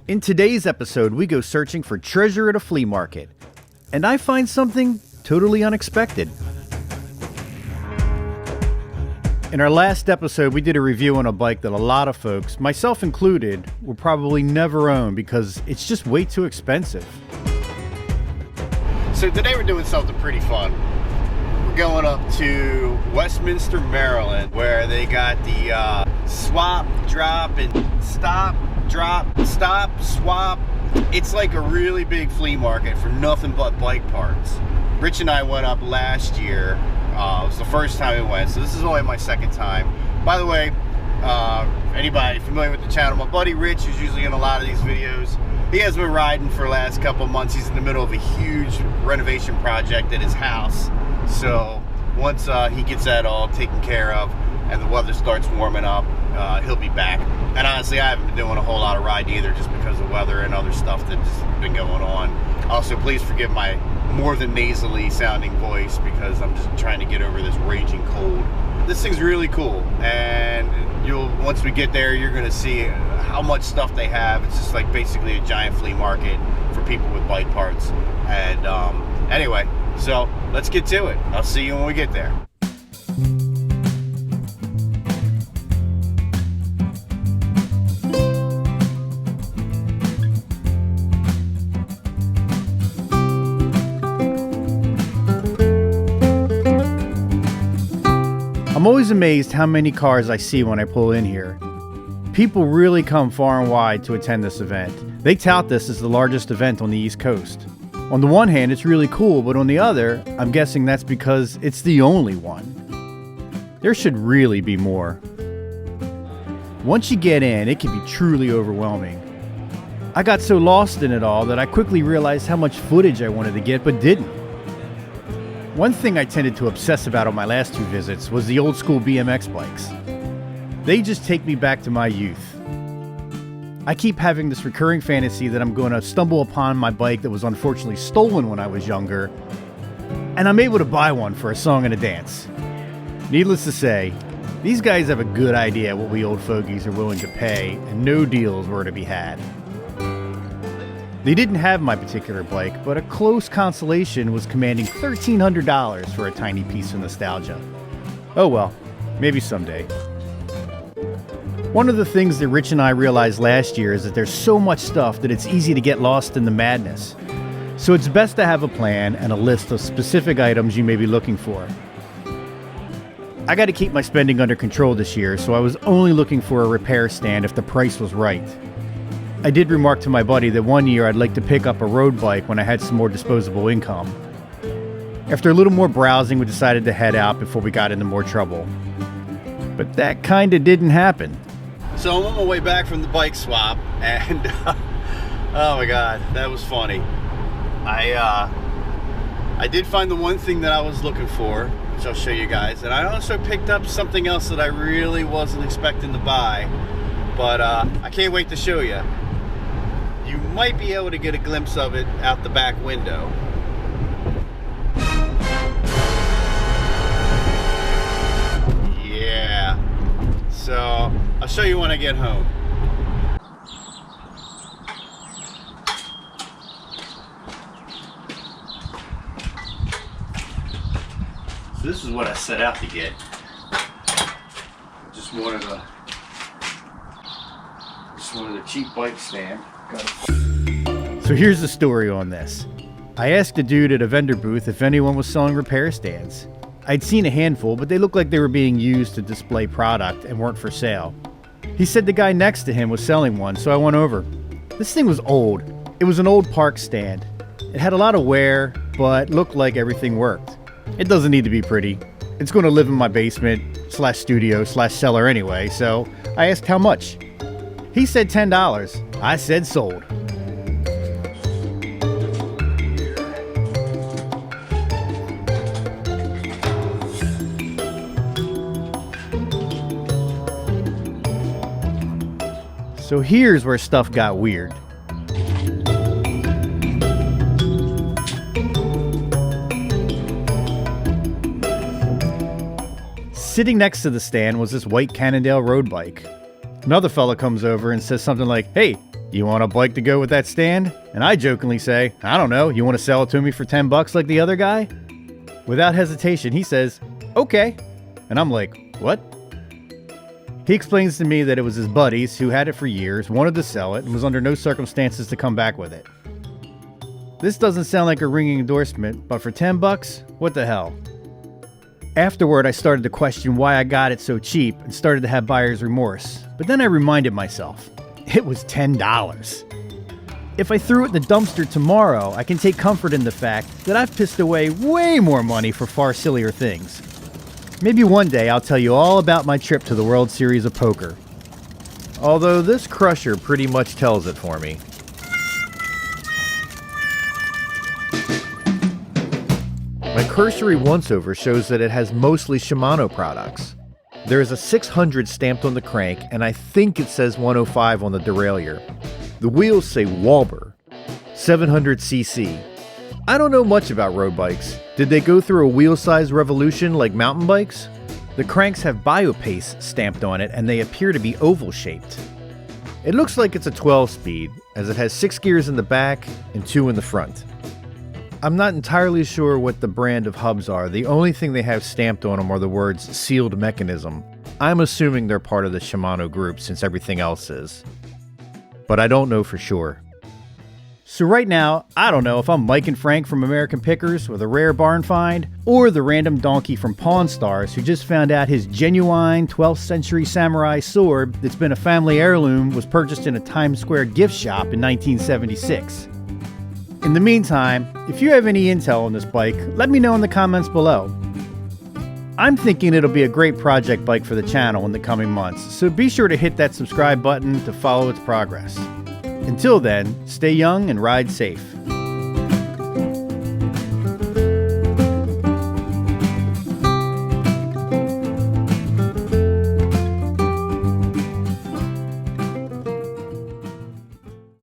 In today's episode, we go searching for treasure at a flea market, and I find something totally unexpected. In our last episode, we did a review on a bike that a lot of folks, myself included, will probably never own because it's just way too expensive. So today we're doing something pretty fun. We're going up to Westminster, Maryland, where they got the swap, drop, and stop, drop, stop, swap. It's like a really big flea market for nothing but bike parts. Rich and I went up last year. It was the first time we went, so this is only my second time. By the way, anybody familiar with the channel, my buddy Rich, who's usually in a lot of these videos, he has been riding for the last couple of months. He's in the middle of a huge renovation project at his house. So once he gets that all taken care of and the weather starts warming up, he'll be back. And honestly, I haven't been doing a whole lot of riding either, just because of weather and other stuff that's been going on. Also, please forgive my more than nasally sounding voice because I'm just trying to get over this raging cold. This thing's really cool, and once we get there, you're gonna see how much stuff they have. It's just like basically a giant flea market for people with bike parts. And anyway, so let's get to it. I'll see you when we get there. I'm always amazed how many cars I see when I pull in here. People really come far and wide to attend this event. They tout this as the largest event on the East Coast. On the one hand, it's really cool, but on the other, I'm guessing that's because it's the only one. There should really be more. Once you get in, it can be truly overwhelming. I got so lost in it all that I quickly realized how much footage I wanted to get but didn't. One thing I tended to obsess about on my last two visits was the old school BMX bikes. They just take me back to my youth. I keep having this recurring fantasy that I'm going to stumble upon my bike that was unfortunately stolen when I was younger, and I'm able to buy one for a song and a dance. Needless to say, these guys have a good idea what we old fogies are willing to pay, and no deals were to be had. They didn't have my particular bike, but a close consolation was commanding $1,300 for a tiny piece of nostalgia. Oh well, maybe someday. One of the things that Rich and I realized last year is that there's so much stuff that it's easy to get lost in the madness. So it's best to have a plan and a list of specific items you may be looking for. I got to keep my spending under control this year, so I was only looking for a repair stand if the price was right. I did remark to my buddy that one year I'd like to pick up a road bike when I had some more disposable income. After a little more browsing, we decided to head out before we got into more trouble. But that kinda didn't happen. So I'm on my way back from the bike swap, and oh my god, that was funny. I did find the one thing that I was looking for, which I'll show you guys, and I also picked up something else that I really wasn't expecting to buy, but I can't wait to show you. You might be able to get a glimpse of it out the back window. Yeah. So I'll show you when I get home. So this is what I set out to get. Just wanted a cheap bike stand. So here's the story on this. I asked a dude at a vendor booth if anyone was selling repair stands. I'd seen a handful, but they looked like they were being used to display product and weren't for sale. He said the guy next to him was selling one, so I went over. This thing was old. It was an old park stand. It had a lot of wear, but looked like everything worked. It doesn't need to be pretty. It's going to live in my basement / studio / cellar anyway, so I asked how much. He said $10. I said sold. So here's where stuff got weird. Sitting next to the stand was this white Cannondale road bike. Another fella comes over and says something like, "Hey, "You want a bike to go with that stand?" And I jokingly say, "I don't know, you want to sell it to me for $10 like the other guy?" Without hesitation, he says, "Okay." And I'm like, "What?" He explains to me that it was his buddies who had it for years, wanted to sell it, and was under no circumstances to come back with it. This doesn't sound like a ringing endorsement, but for $10, what the hell? Afterward, I started to question why I got it so cheap and started to have buyer's remorse. But then I reminded myself, it was $10. If I threw it in the dumpster tomorrow, I can take comfort in the fact that I've pissed away way more money for far sillier things. Maybe one day I'll tell you all about my trip to the World Series of Poker. Although this crusher pretty much tells it for me. My cursory once-over shows that it has mostly Shimano products. There is a 600 stamped on the crank, and I think it says 105 on the derailleur. The wheels say Walber, 700cc. I don't know much about road bikes. Did they go through a wheel size revolution like mountain bikes? The cranks have Biopace stamped on it, and they appear to be oval shaped. It looks like it's a 12-speed, as it has 6 gears in the back and 2 in the front. I'm not entirely sure what the brand of hubs are. The only thing they have stamped on them are the words sealed mechanism. I'm assuming they're part of the Shimano group since everything else is. But I don't know for sure. So right now, I don't know if I'm Mike and Frank from American Pickers with a rare barn find, or the random donkey from Pawn Stars who just found out his genuine 12th century samurai sword that's been a family heirloom was purchased in a Times Square gift shop in 1976. In the meantime, if you have any intel on this bike, let me know in the comments below. I'm thinking it'll be a great project bike for the channel in the coming months, so be sure to hit that subscribe button to follow its progress. Until then, stay young and ride safe.